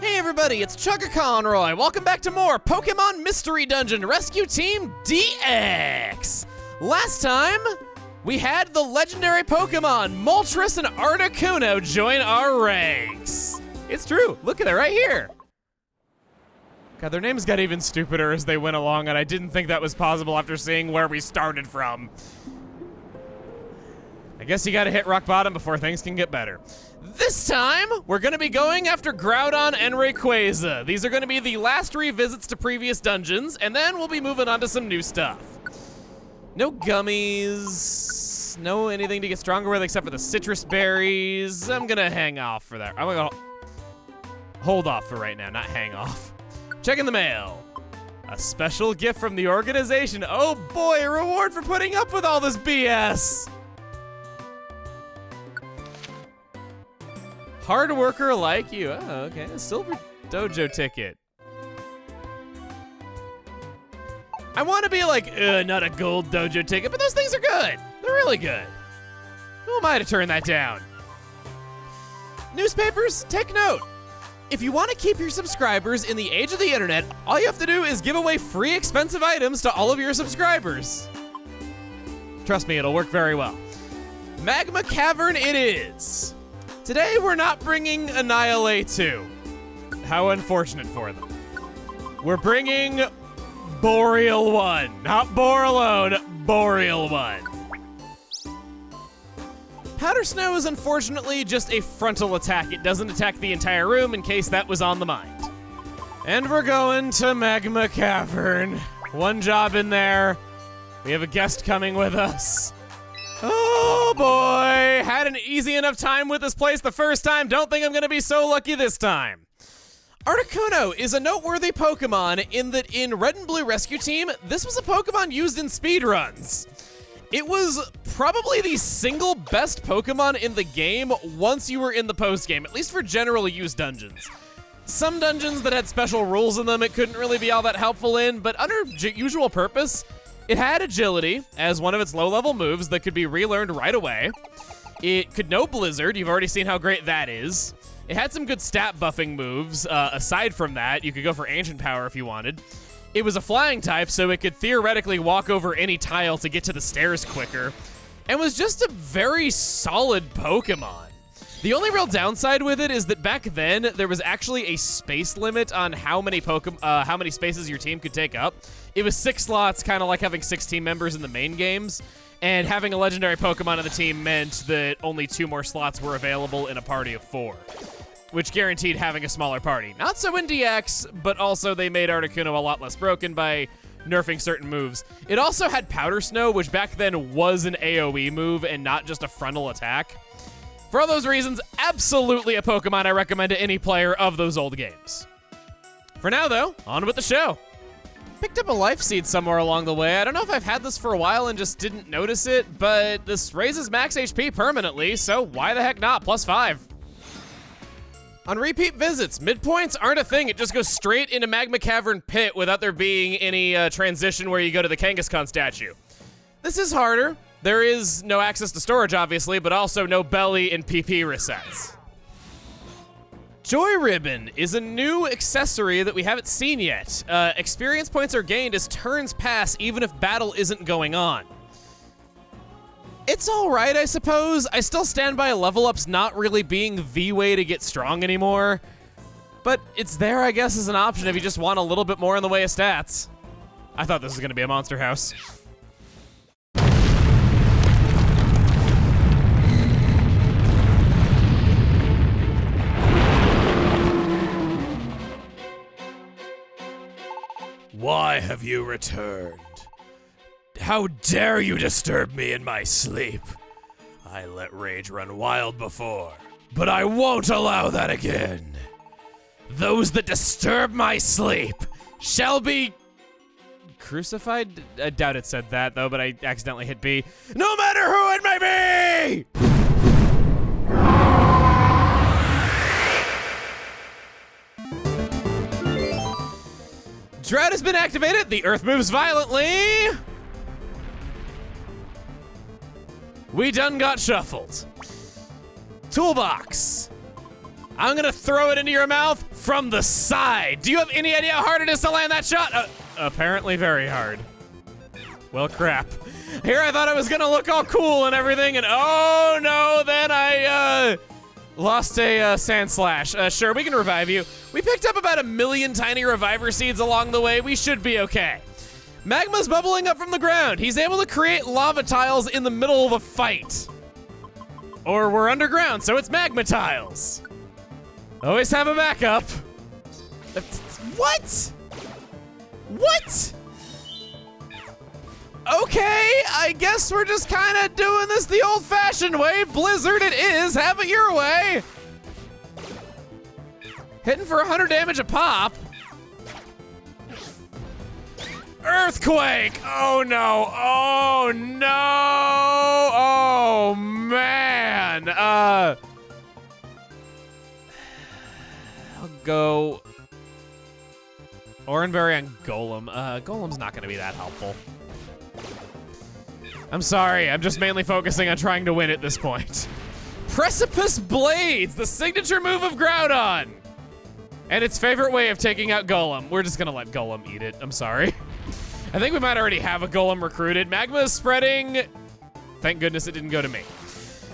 Hey everybody, it's Chugga Conroy. Welcome back to more Pokemon Mystery Dungeon Rescue Team DX. Last time, we had the legendary Pokemon Moltres and Articuno join our ranks. It's true, look at it right here. God, their names got even stupider as they went along, and I didn't think that was possible after seeing where we started from. I guess you gotta hit rock bottom before things can get better. This time, we're gonna be going after Groudon and Rayquaza. These are gonna be the last revisits to previous dungeons, and then we'll be moving on to some new stuff. No gummies, no anything to get stronger with except for the citrus berries. I'm gonna hang off for that. I'm gonna hold off for right now, not hang off. Checking the mail. A special gift from the organization. Oh boy, a reward for putting up with all this BS. Hard worker like you. Oh, okay. A silver dojo ticket. I want to be like, not a gold dojo ticket, but those things are good. They're really good. Who am I to turn that down? Newspapers, take note. If you want to keep your subscribers in the age of the internet, all you have to do is give away free expensive items to all of your subscribers. Trust me, it'll work very well. Magma Cavern it is. Today, we're not bringing Annihilate 2. How unfortunate for them. We're bringing Boreal 1. Not Boralone, Boreal 1. Powder Snow is unfortunately just a frontal attack. It doesn't attack the entire room in case that was on the mind. And we're going to Magma Cavern. One job in there. We have a guest coming with us. Oh boy, had an easy enough time with this place the first time. Don't think I'm gonna be so lucky this time. Articuno is a noteworthy Pokemon in that in Red and Blue Rescue Team, this was a Pokemon used in speedruns. It was probably the single best Pokemon in the game once you were in the post game, at least for general use dungeons. Some dungeons that had special rules in them, it couldn't really be all that helpful in, but under usual purpose, it had agility as one of its low-level moves that could be relearned right away. It could know Blizzard. You've already seen how great that is. It had some good stat buffing moves. Aside from that, you could go for Ancient Power if you wanted. It was a flying type, so it could theoretically walk over any tile to get to the stairs quicker, and was just a very solid Pokemon. The only real downside with it is that back then, there was actually a space limit on how many spaces your team could take up. It was 6 slots, kind of like having 6 team members in the main games, and having a legendary Pokemon on the team meant that only 2 more slots were available in a party of 4, which guaranteed having a smaller party. Not so in DX, but also they made Articuno a lot less broken by nerfing certain moves. It also had Powder Snow, which back then was an AoE move and not just a frontal attack. For all those reasons, absolutely a Pokemon I recommend to any player of those old games. For now, though, on with the show. Picked up a life seed somewhere along the way. I don't know if I've had this for a while and just didn't notice it, but this raises max HP permanently, so why the heck not? +5. On repeat visits, midpoints aren't a thing. It just goes straight into Magma Cavern Pit without there being any transition where you go to the Kangaskhan statue. This is harder. There is no access to storage, obviously, but also no belly and PP resets. Joy Ribbon is a new accessory that we haven't seen yet. Experience points are gained as turns pass, even if battle isn't going on. It's all right, I suppose. I still stand by level ups not really being the way to get strong anymore. But it's there, I guess, as an option if you just want a little bit more in the way of stats. I thought this was gonna be a monster house. Why have you returned? How dare you disturb me in my sleep? I let rage run wild before, but I won't allow that again. Those that disturb my sleep shall be crucified? I doubt it said that, though, but I accidentally hit B. No matter who it may be! Drought has been activated. The earth moves violently. We done got shuffled. Toolbox. I'm gonna throw it into your mouth from the side. Do you have any idea how hard it is to land that shot? Apparently very hard. Well, crap. Here I thought I was gonna look all cool and everything, and oh no, then I lost a sand slash. Sure, we can revive you. We picked up about 1 million tiny reviver seeds along the way. We should be okay. Magma's bubbling up from the ground. He's able to create lava tiles in the middle of a fight. Or we're underground, so it's magma tiles. Always have a backup. What? What? Okay, I guess we're just kind of doing this the old-fashioned way. Blizzard it is, have it your way. Hitting for 100 damage a pop. Earthquake! Oh no, oh no, oh man. I'll go Oranberry on Golem. Golem's not gonna be that helpful. I'm sorry, I'm just mainly focusing on trying to win at this point. Precipice Blades, the signature move of Groudon. And its favorite way of taking out Golem. We're just gonna let Golem eat it, I'm sorry. I think we might already have a Golem recruited. Magma is spreading. Thank goodness it didn't go to me.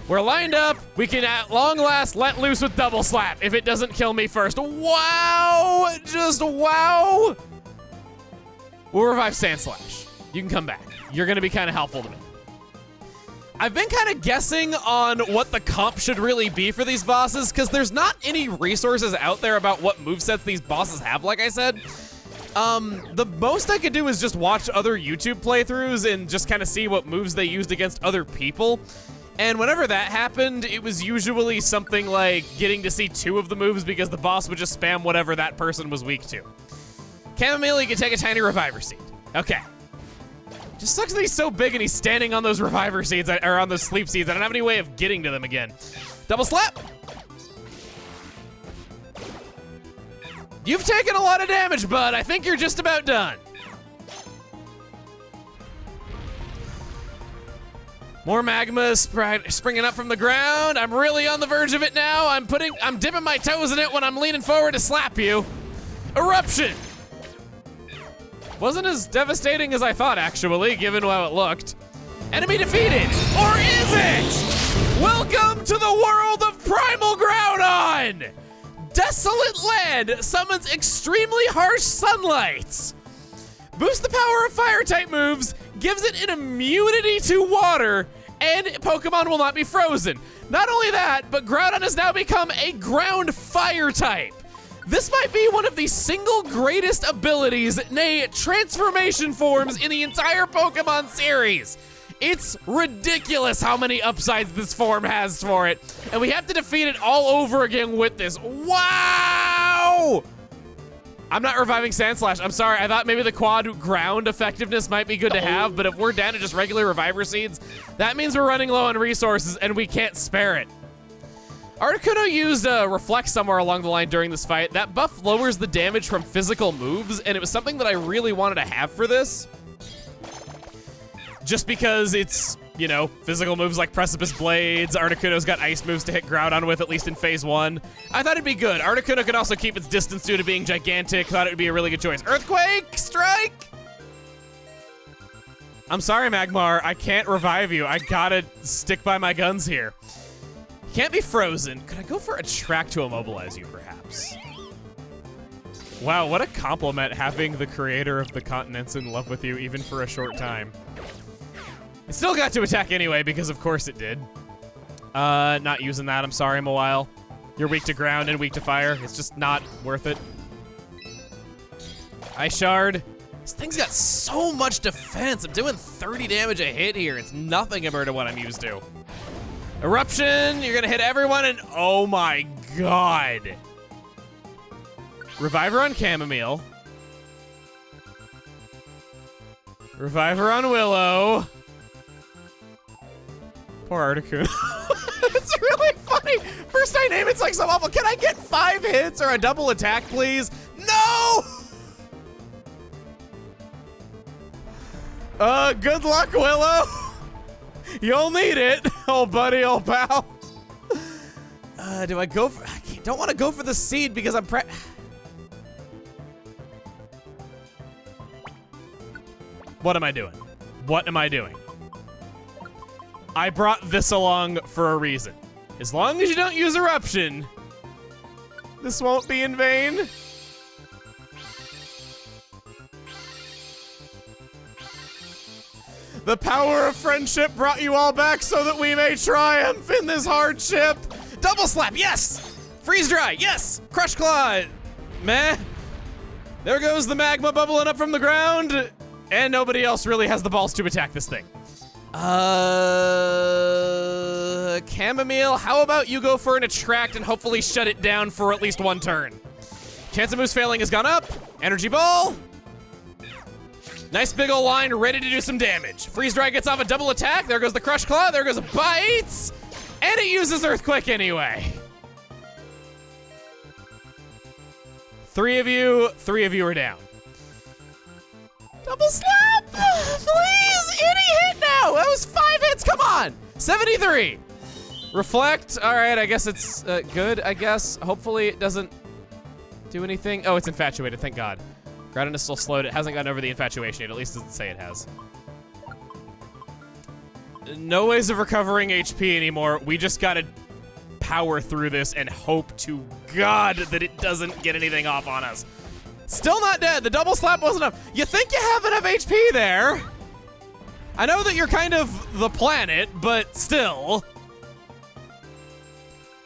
We're lined up. We can at long last let loose with Double Slap if it doesn't kill me first. Wow, just wow. We'll revive Sand Slash. You can come back. You're gonna be kind of helpful to me. I've been kind of guessing on what the comp should really be for these bosses because there's not any resources out there about what movesets these bosses have, like I said. The most I could do is just watch other YouTube playthroughs and just kind of see what moves they used against other people. And whenever that happened, it was usually something like getting to see 2 of the moves because the boss would just spam whatever that person was weak to. Chamomile, you can take a tiny reviver seed. Okay. Just sucks that he's so big and he's standing on those reviver seeds, or on those sleep seeds. I don't have any way of getting to them again. Double slap. You've taken a lot of damage, bud. I think you're just about done. More magma springing up from the ground. I'm really on the verge of it now. I'm dipping my toes in it when I'm leaning forward to slap you. Eruption. Wasn't as devastating as I thought, actually, given how it looked. Enemy defeated, or is it? Welcome to the world of Primal Groudon! Desolate Land summons extremely harsh sunlight. Boosts the power of fire-type moves, gives it an immunity to water, and Pokemon will not be frozen. Not only that, but Groudon has now become a ground fire type. This might be one of the single greatest abilities, nay, transformation forms in the entire Pokemon series. It's ridiculous how many upsides this form has for it, and we have to defeat it all over again with this. Wow! I'm not reviving Sand Slash. I'm sorry, I thought maybe the quad ground effectiveness might be good to have, but if we're down to just regular reviver seeds, that means we're running low on resources and we can't spare it. Articuno used Reflect somewhere along the line during this fight. That buff lowers the damage from physical moves, and it was something that I really wanted to have for this. Just because it's, you know, physical moves like Precipice Blades. Articuno's got ice moves to hit Groudon with, at least in phase 1. I thought it'd be good. Articuno could also keep its distance due to being gigantic. Thought it would be a really good choice. Earthquake Strike! I'm sorry, Magmar. I can't revive you. I gotta stick by my guns here. Can't be frozen. Could I go for a track to immobilize you, perhaps? Wow, what a compliment having the creator of the continents in love with you, even for a short time. It still got to attack anyway, because of course it did. Not using that, I'm sorry, Mawile. You're weak to ground and weak to fire. It's just not worth it. Ice Shard. This thing's got so much defense. I'm doing 30 damage a hit here. It's nothing compared to what I'm used to. Eruption, you're gonna hit everyone, and oh my god. Reviver on Chamomile. Reviver on Willow. Poor Articuno. It's really funny. First I name it's like so awful. Can I get 5 hits or a double attack, please? No! Good luck, Willow. You'll need it, old buddy, old pal. Do I go for, I don't want to go for the seed because I'm What am I doing? What am I doing? I brought this along for a reason. As long as you don't use Eruption, this won't be in vain. The power of friendship brought you all back so that we may triumph in this hardship. Double slap, yes! Freeze dry, yes! Crush claw, meh. There goes the magma bubbling up from the ground, and nobody else really has the balls to attack this thing. Chamomile, how about you go for an attract and hopefully shut it down for at least one turn? Chance of Moose failing has gone up. Energy ball. Nice big ol' line, ready to do some damage. Freeze dry gets off a double attack. There goes the crush claw. There goes a bite. And it uses earthquake anyway. Three of you are down. Double slap, please, any hit now. That was 5 hits, come on. 73. Reflect, all right, I guess it's good, I guess. Hopefully it doesn't do anything. Oh, it's infatuated, thank God. Groudon is still slowed, it hasn't gotten over the infatuation yet, at least it doesn't say it has. No ways of recovering HP anymore. We just gotta power through this and hope to God that it doesn't get anything off on us. Still not dead. The double slap wasn't enough. You think you have enough HP there? I know that you're kind of the planet, but still.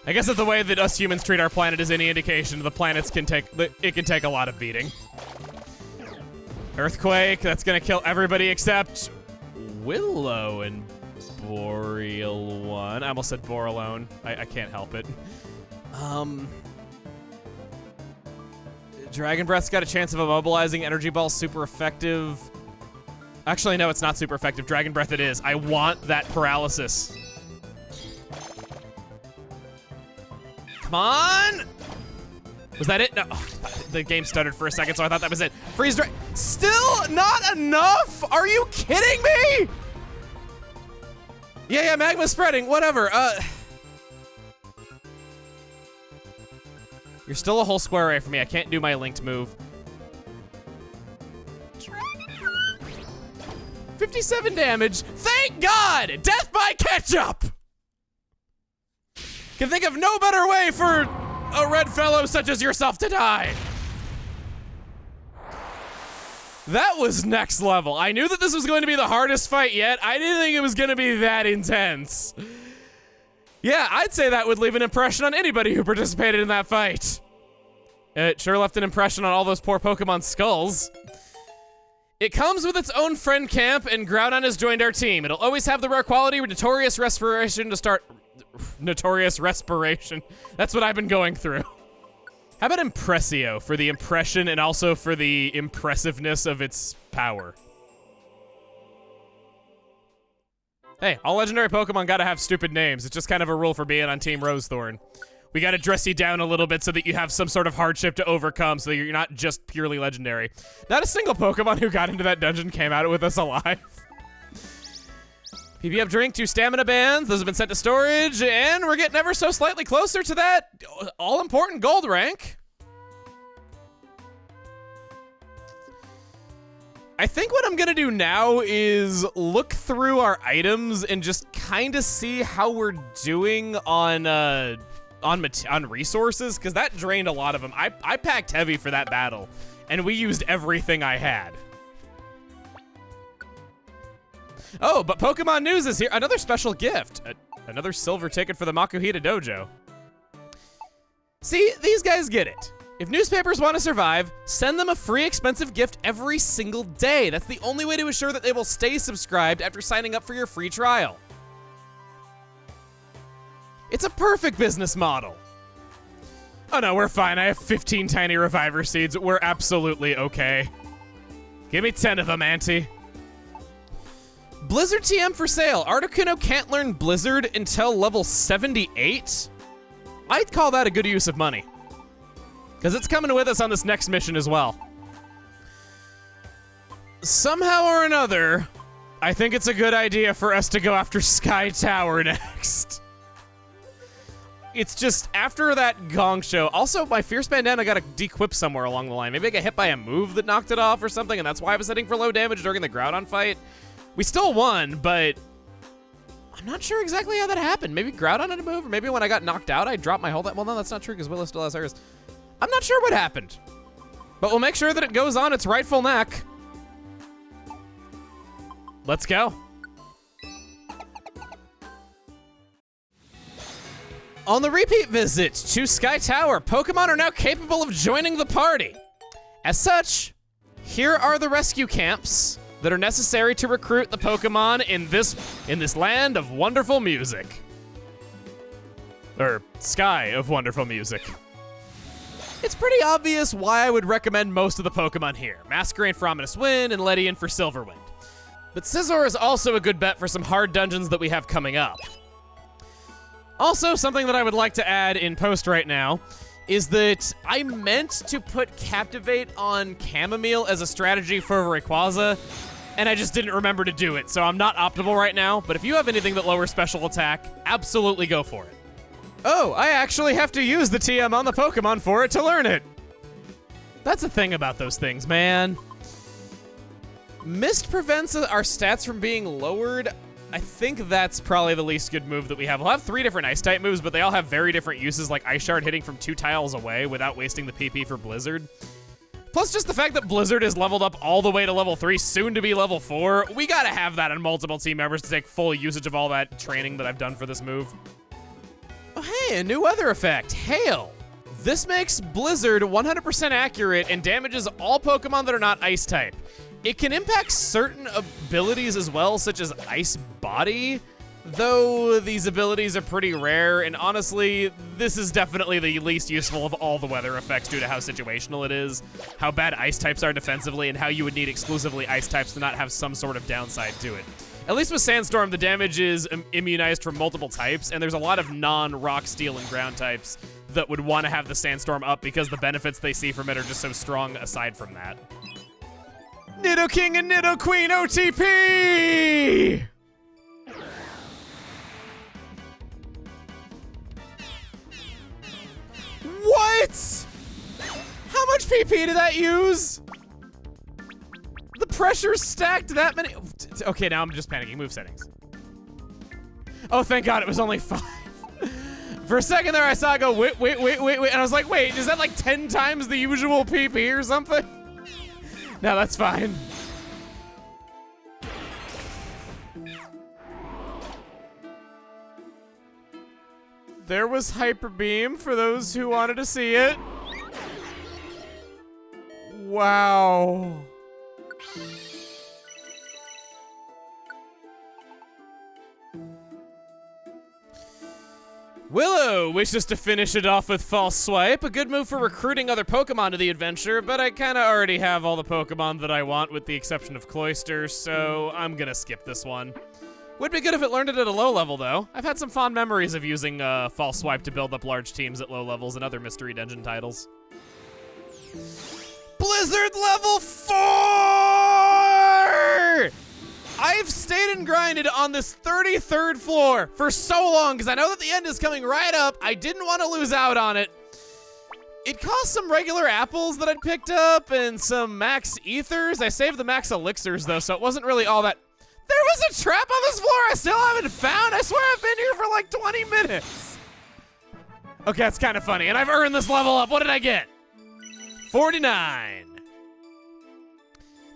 I guess that the way that us humans treat our planet is any indication the planets can take, it can take a lot of beating. Earthquake, that's gonna kill everybody except Willow and Boreal one. I almost said Boralone. I can't help it. Dragon Breath's got a chance of immobilizing. Energy Ball's super effective. Actually, no, it's not super effective. Dragon Breath it is. I want that paralysis. Come on! Was that it? No, the game stuttered for a second, so I thought that was it. Freeze dry. Still not enough? Are you kidding me? Yeah, magma's spreading, whatever. You're still a whole square away from me. I can't do my linked move. 57 damage. Thank God! Death by ketchup! Can think of no better way for a red fellow such as yourself to die. That was next level. I knew that this was going to be the hardest fight yet. I didn't think it was going to be that intense. Yeah, I'd say that would leave an impression on anybody who participated in that fight. It sure left an impression on all those poor Pokemon skulls. It comes with its own friend camp, and Groudon has joined our team. It'll always have the rare quality Notorious Respiration to start. Notorious Respiration. That's what I've been going through. How about Impressio for the impression and also for the impressiveness of its power? Hey, all legendary Pokemon gotta have stupid names. It's just kind of a rule for being on Team Rosethorn. We gotta dress you down a little bit so that you have some sort of hardship to overcome so that you're not just purely legendary. Not a single Pokemon who got into that dungeon came out with us alive. PP up drink, 2 stamina bands. Those have been sent to storage, and we're getting ever so slightly closer to that all-important gold rank. I think what I'm gonna do now is look through our items and just kind of see how we're doing on resources, because that drained a lot of them. I packed heavy for that battle, and we used everything I had. Oh, but Pokemon News is here. Another special gift. Another silver ticket for the Makuhita Dojo. See, these guys get it. If newspapers want to survive, send them a free expensive gift every single day. That's the only way to assure that they will stay subscribed after signing up for your free trial. It's a perfect business model. Oh no, we're fine. I have 15 tiny reviver seeds. We're absolutely okay. Give me 10 of them, Auntie. Blizzard TM for sale. Articuno can't learn Blizzard until level 78? I'd call that a good use of money. Because it's coming with us on this next mission as well. Somehow or another, I think it's a good idea for us to go after Sky Tower next. It's just, after that gong show, also my Fierce Bandana got a dequip somewhere along the line. Maybe I got hit by a move that knocked it off or something, and that's why I was hitting for low damage during the Groudon fight. We still won, but I'm not sure exactly how that happened. Maybe Groudon had a move, or maybe when I got knocked out, I dropped my hold. Well, no, that's not true, because Willow still has hers. I'm not sure what happened, but we'll make sure that it goes on its rightful neck. Let's go. On the repeat visit to Sky Tower, Pokemon are now capable of joining the party. As such, here are the rescue camps that are necessary to recruit the Pokemon in this land of wonderful music. Or sky of wonderful music. It's pretty obvious why I would recommend most of the Pokemon here. Masquerain for Ominous Wind and Ledian for Silverwind. But Scizor is also a good bet for some hard dungeons that we have coming up. Also, something that I would like to add in post right now is that I meant to put Captivate on Chamomile as a strategy for Rayquaza, and I just didn't remember to do it, so I'm not optimal right now, but if you have anything that lowers special attack, absolutely go for it. Oh, I actually have to use the TM on the Pokemon for it to learn it. That's the thing about those things, man. Mist prevents our stats from being lowered. I think that's probably the least good move that we have. We'll have 3 different Ice-type moves, but they all have very different uses, like Ice Shard hitting from 2 tiles away without wasting the PP for Blizzard. Plus, just the fact that Blizzard is leveled up all the way to level 3, soon to be level 4, we gotta have that on multiple team members to take full usage of all that training that I've done for this move. Oh, hey, a new weather effect, Hail. This makes Blizzard 100% accurate and damages all Pokemon that are not Ice-type. It can impact certain abilities as well, such as Ice Body, though these abilities are pretty rare, and honestly, this is definitely the least useful of all the weather effects due to how situational it is, how bad Ice types are defensively, and how you would need exclusively Ice types to not have some sort of downside to it. At least with Sandstorm, the damage is immunized from multiple types, and there's a lot of non-rock, steel, and ground types that would want to have the Sandstorm up because the benefits they see from it are just so strong aside from that. Nidoking and Nidoqueen OTP! What? How much PP did that use? The pressure stacked that many. Okay, now I'm just panicking. Move settings. Oh, thank God it was only 5. For a second there, I saw it go, wait, and I was like, wait, is that like 10 times the usual PP or something? No, that's fine. There was Hyper Beam for those who wanted to see it. Wow. Willow wishes to finish it off with False Swipe, a good move for recruiting other Pokemon to the adventure, but I kinda already have all the Pokemon that I want with the exception of Cloyster, so I'm gonna skip this one. Would be good if it learned it at a low level though. I've had some fond memories of using False Swipe to build up large teams at low levels and other Mystery Dungeon titles. Blizzard level 4! I've stayed and grinded on this 33rd floor for so long because I know that the end is coming right up. I didn't want to lose out on it. It cost some regular apples that I'd picked up and some max ethers. I saved the max elixirs though, so it wasn't really all that. There was a trap on this floor I still haven't found. I swear I've been here for like 20 minutes. Okay, that's kind of funny. And I've earned this level up. What did I get? 49.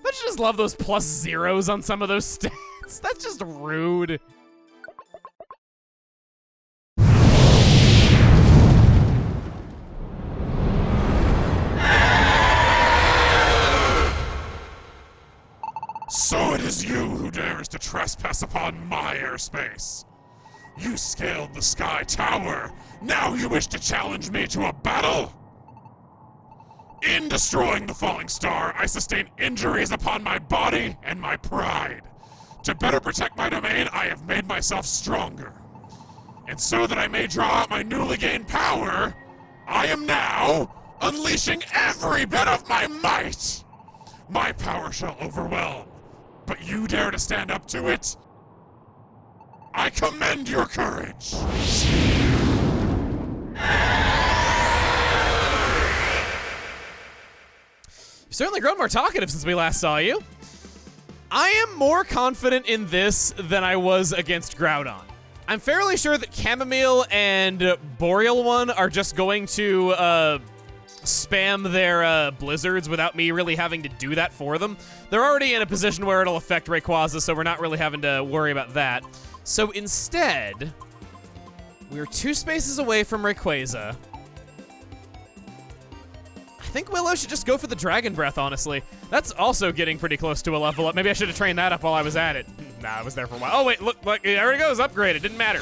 Don't you just love those plus zeros on some of those stats? That's just rude. So it is you who dares to trespass upon my airspace. You scaled the Sky Tower. Now you wish to challenge me to a battle? In destroying the falling star, I sustain injuries upon my body and my pride. To better protect my domain, I have made myself stronger. And so that I may draw out my newly gained power, I am now unleashing every bit of my might. My power shall overwhelm, but you dare to stand up to it? I commend your courage. certainly grown more talkative since we last saw you. I am more confident in this than I was against Groudon. I'm fairly sure that Chamomile and Boreal One are just going to spam their blizzards without me really having to do that for them. They're already in a position where it'll affect Rayquaza, so we're not really having to worry about that. So instead, we're 2 spaces away from Rayquaza. I think Willow should just go for the Dragon Breath, honestly. That's also getting pretty close to a level up. Maybe I should have trained that up while I was at it. Nah, I was there for a while. Oh, wait, look, there it goes, upgraded, didn't matter.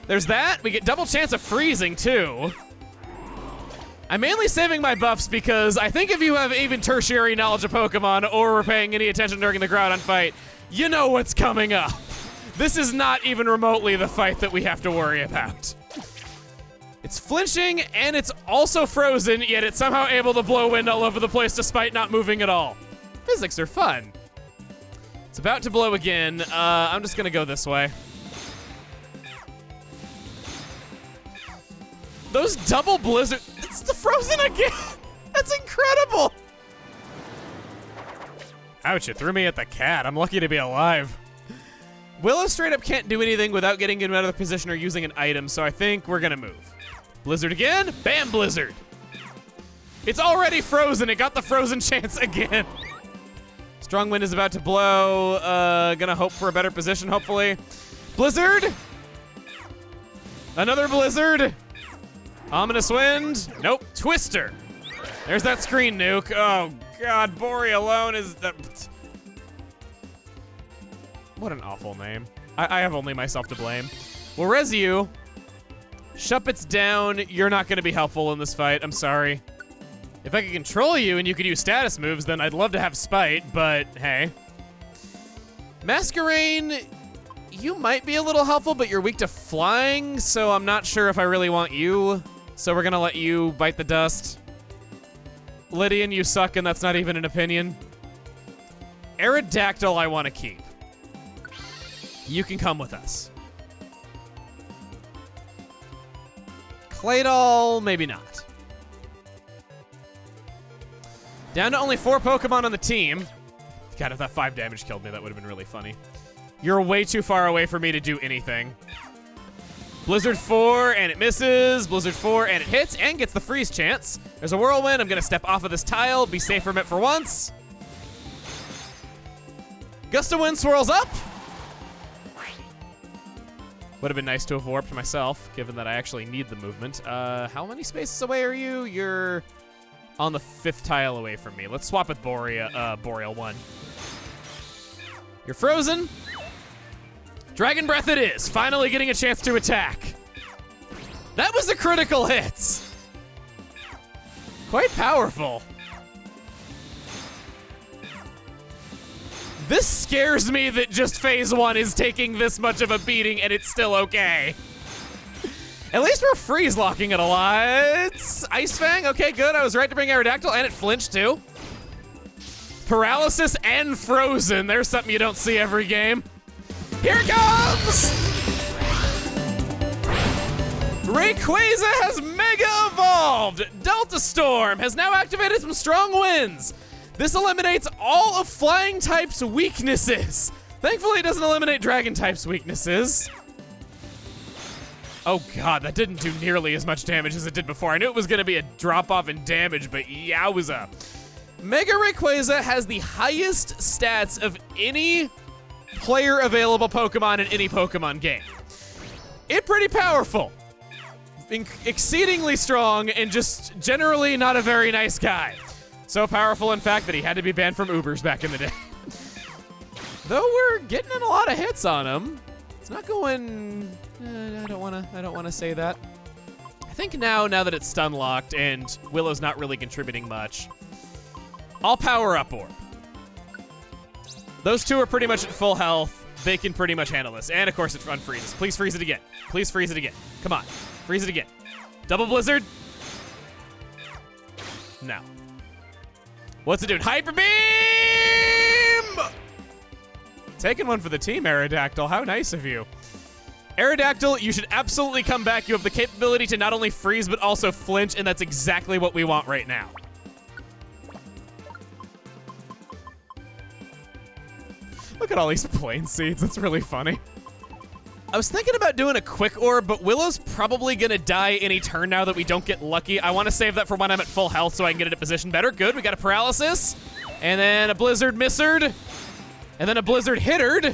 There's that. We get double chance of freezing, too. I'm mainly saving my buffs because I think if you have even tertiary knowledge of Pokemon or were paying any attention during the Groudon fight, you know what's coming up. This is not even remotely the fight that we have to worry about. It's flinching and it's also frozen, yet it's somehow able to blow wind all over the place despite not moving at all. Physics are fun. It's about to blow again. I'm just gonna go this way. Those double blizzard, it's the frozen again. That's incredible. Ouch, it threw me at the cat. I'm lucky to be alive. Willow straight up can't do anything without getting in another position or using an item, so I think we're gonna move. Blizzard again, bam, blizzard. It's already frozen, it got the frozen chance again. Strong wind is about to blow. Gonna hope for a better position, hopefully. Blizzard. Another blizzard. Ominous wind. Nope. Twister. There's that screen nuke. Oh, God. Boreal alone is the... What an awful name. I have only myself to blame. We'll res you. Shuppet's down. You're not going to be helpful in this fight. I'm sorry. If I could control you and you could use status moves, then I'd love to have Spite, but hey. Masquerain, you might be a little helpful, but you're weak to flying, so I'm not sure if I really want you. So we're gonna let you bite the dust. Lydian, you suck, and that's not even an opinion. Aerodactyl, I want to keep. You can come with us. Claydol, maybe not. Down to only 4 Pokemon on the team. God, if that 5 damage killed me, that would have been really funny. You're way too far away for me to do anything. Blizzard 4, and it misses. Blizzard 4, and it hits, and gets the freeze chance. There's a Whirlwind. I'm gonna step off of this tile, be safe from it for once. Gust of Wind swirls up. Would have been nice to have warped myself, given that I actually need the movement. How many spaces away are you? You're on the 5th tile away from me. Let's swap with Boreal One. You're frozen. Dragon Breath it is, finally getting a chance to attack. That was a critical hit. Quite powerful. This scares me that just phase 1 is taking this much of a beating and it's still okay. At least we're freeze locking it a lot. Ice Fang, okay, good. I was right to bring Aerodactyl, and it flinched too. Paralysis and frozen. There's something you don't see every game. Here it comes! Rayquaza has Mega Evolved! Delta Storm has now activated some strong winds. This eliminates all of Flying type's weaknesses. Thankfully, it doesn't eliminate Dragon type's weaknesses. Oh God, that didn't do nearly as much damage as it did before. I knew it was gonna be a drop off in damage, but yowza. Mega Rayquaza has the highest stats of any player available Pokemon in any Pokemon game. It's pretty powerful. Exceedingly strong and just generally not a very nice guy. So powerful, in fact, that he had to be banned from Ubers back in the day. Though we're getting in a lot of hits on him. It's not going, I don't wanna say that. I think now that it's stun locked and Willow's not really contributing much, I'll power up Orb. Those two are pretty much at full health. They can pretty much handle this. And of course it unfreezes. Please freeze it again. Please freeze it again. Come on, freeze it again. Double Blizzard. No. What's it doing? Hyper Beam! Taking one for the team, Aerodactyl. How nice of you. Aerodactyl, you should absolutely come back. You have the capability to not only freeze, but also flinch, and that's exactly what we want right now. Look at all these plain seeds. That's really funny. I was thinking about doing a quick orb, but Willow's probably gonna die any turn now that we don't get lucky. I want to save that for when I'm at full health so I can get it in position better. Good, we got a paralysis, and then a blizzard misserd, and then a blizzard hittered,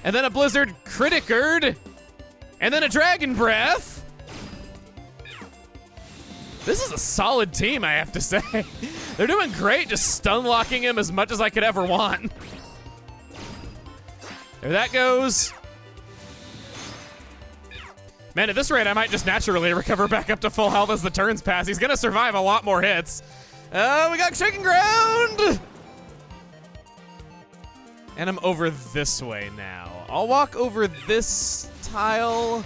and then a blizzard critickered, and then a dragon breath. This is a solid team, I have to say. They're doing great, just stun locking him as much as I could ever want. There that goes. Man, at this rate, I might just naturally recover back up to full health as the turns pass. He's gonna survive a lot more hits. Oh, we got shaking ground! And I'm over this way now. I'll walk over this tile.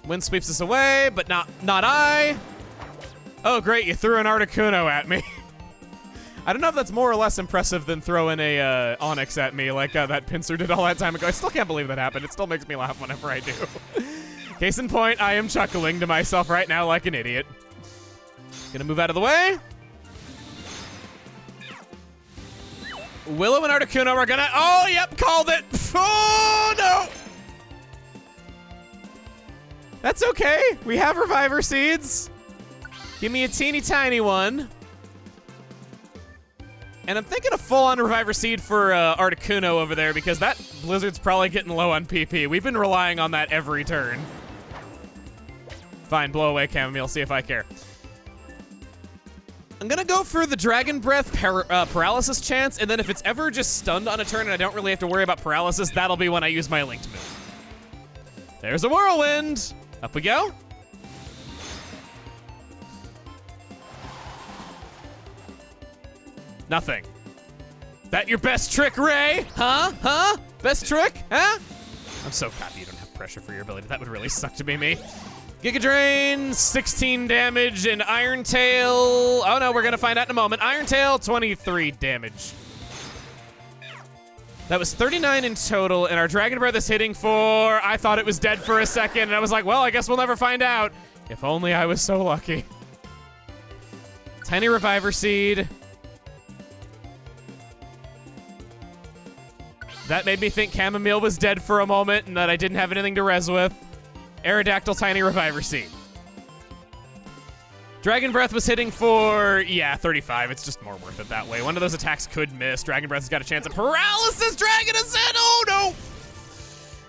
Wind sweeps us away, but not I. Oh, great, you threw an Articuno at me. I don't know if that's more or less impressive than throwing a Onyx at me like that Pinsir did all that time ago. I still can't believe that happened. It still makes me laugh whenever I do. Case in point, I am chuckling to myself right now like an idiot. Gonna move out of the way. Willow and Articuno are gonna, oh, yep, called it. Oh, no. That's okay. We have Reviver Seeds. Give me a teeny tiny one. And I'm thinking a full-on Reviver Seed for Articuno over there because that Blizzard's probably getting low on PP. We've been relying on that every turn. Fine, blow away Chamomile, see if I care. I'm gonna go for the Dragon Breath Paralysis chance, and then if it's ever just stunned on a turn and I don't really have to worry about paralysis, that'll be when I use my linked move. There's a Whirlwind. Up we go. Nothing. That your best trick, Ray? Huh? Huh? Best trick? Huh? I'm so happy you don't have pressure for your ability. That would really suck to be me. Giga Drain, 16 damage, and Iron Tail. Oh no, we're gonna find out in a moment. Iron Tail, 23 damage. That was 39 in total, and our Dragon Breath is hitting for, I thought it was dead for a second, and I was like, well, I guess we'll never find out. If only I was so lucky. Tiny Reviver Seed. That made me think Chamomile was dead for a moment and that I didn't have anything to res with. Aerodactyl Tiny Reviver Seed. Dragon Breath was hitting for, yeah, 35. It's just more worth it that way. One of those attacks could miss. Dragon Breath has got a chance of paralysis. Dragon Ascent. Oh, no.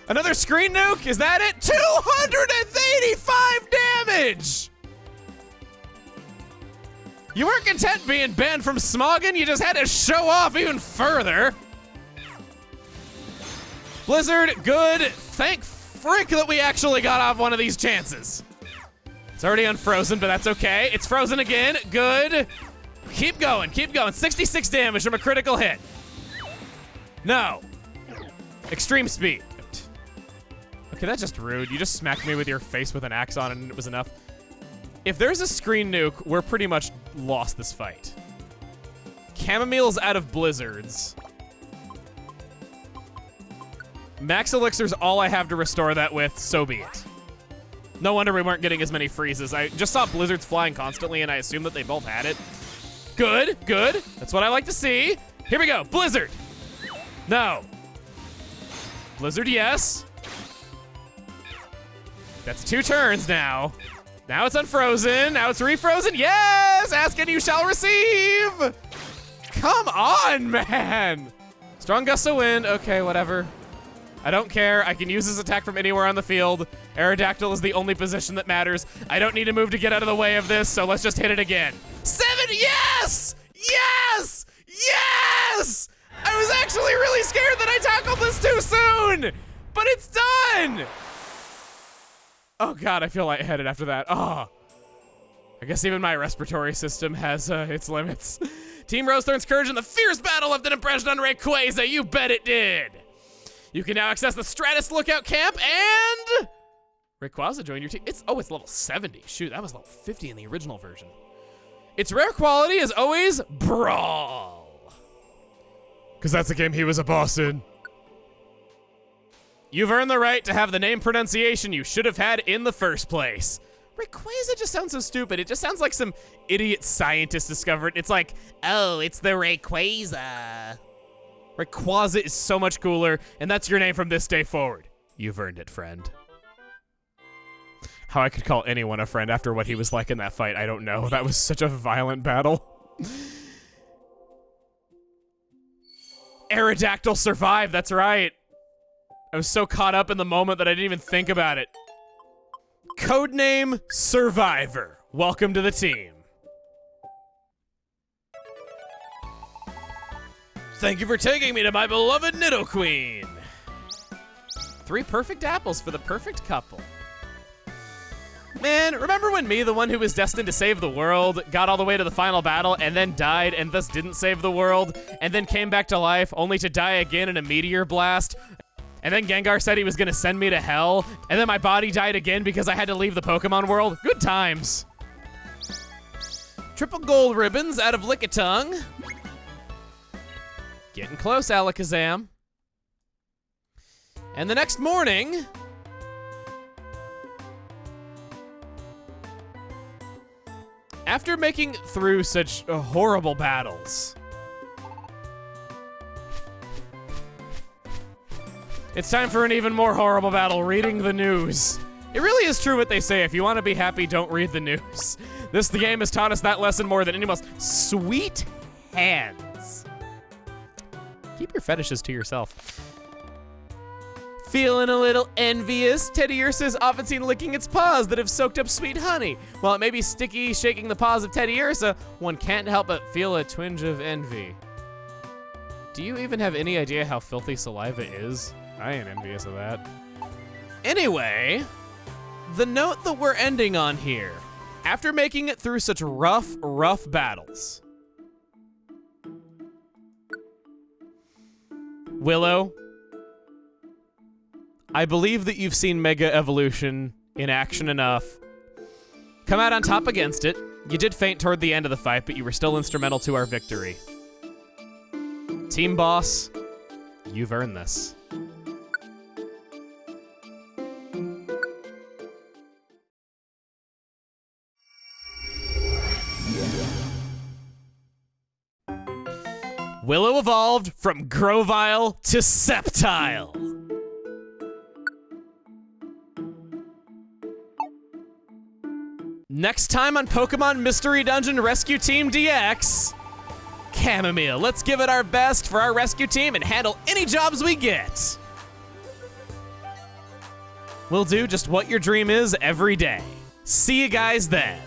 Another screen nuke. Is that it? 285 damage. You weren't content being banned from Smoggin. You just had to show off even further. Blizzard, good. Thank frick that we actually got off one of these chances. It's already unfrozen, but that's okay. It's frozen again. Good. Keep going, keep going. 66 damage from a critical hit. No. Extreme speed. Okay, that's just rude. You just smacked me with your face with an axe on it and it was enough. If there's a screen nuke, we're pretty much lost this fight. Chamomile's out of blizzards. Max Elixir's all I have to restore that with, so be it. No wonder we weren't getting as many freezes. I just saw blizzards flying constantly and I assumed that they both had it. Good, good. That's what I like to see. Here we go, Blizzard. No. Blizzard, yes. That's 2 turns now. Now it's unfrozen, now it's refrozen. Yes, ask and you shall receive. Come on, man. Strong gust of wind, okay, whatever. I don't care. I can use this attack from anywhere on the field. Aerodactyl is the only position that matters. I don't need to move to get out of the way of this, so let's just hit it again. 7, yes! Yes! Yes! I was actually really scared that I tackled this too soon, but it's done! Oh God, I feel lightheaded after that. Oh. I guess even my respiratory system has its limits. Team Rosethorn's Courage in the fierce battle left an impression on Rayquaza. You bet it did. You can now access the Stratus Lookout Camp and Rayquaza joined your team. It's level 70. Shoot, that was level 50 in the original version. Its rare quality is always Brawl. Because that's the game he was a boss in. You've earned the right to have the name pronunciation you should have had in the first place. Rayquaza just sounds so stupid. It just sounds like some idiot scientist discovered. It's like, oh, it's the Rayquaza. Rayquaza is so much cooler, and that's your name from this day forward. You've earned it, friend. How I could call anyone a friend after what he was like in that fight, I don't know. That was such a violent battle. Aerodactyl survived, that's right. I was so caught up in the moment that I didn't even think about it. Codename Survivor. Welcome to the team. Thank you for taking me to my beloved Nidoqueen. 3 perfect apples for the perfect couple. Man, remember when me, the one who was destined to save the world, got all the way to the final battle and then died and thus didn't save the world, and then came back to life only to die again in a meteor blast? And then Gengar said he was gonna send me to hell, and then my body died again because I had to leave the Pokemon world? Good times. Triple gold ribbons out of Lickitung. Getting close, Alakazam. And the next morning, after making through such horrible battles, it's time for an even more horrible battle, reading the news. It really is true what they say, if you want to be happy, don't read the news. The game has taught us that lesson more than anyone else. Sweet hands. Keep your fetishes to yourself. Feeling a little envious? Teddiursa's often seen licking its paws that have soaked up sweet honey. While it may be sticky shaking the paws of Teddiursa, one can't help but feel a twinge of envy. Do you even have any idea how filthy saliva is? I ain't envious of that. Anyway, the note that we're ending on here, after making it through such rough battles, Willow, I believe that you've seen Mega Evolution in action enough. Come out on top against it. You did faint toward the end of the fight, but you were still instrumental to our victory. Team Boss, you've earned this. Willow evolved from Grovyle to Sceptile. Next time on Pokemon Mystery Dungeon Rescue Team DX, Chamomile. Let's give it our best for our rescue team and handle any jobs we get. We'll do just what your dream is every day. See you guys then.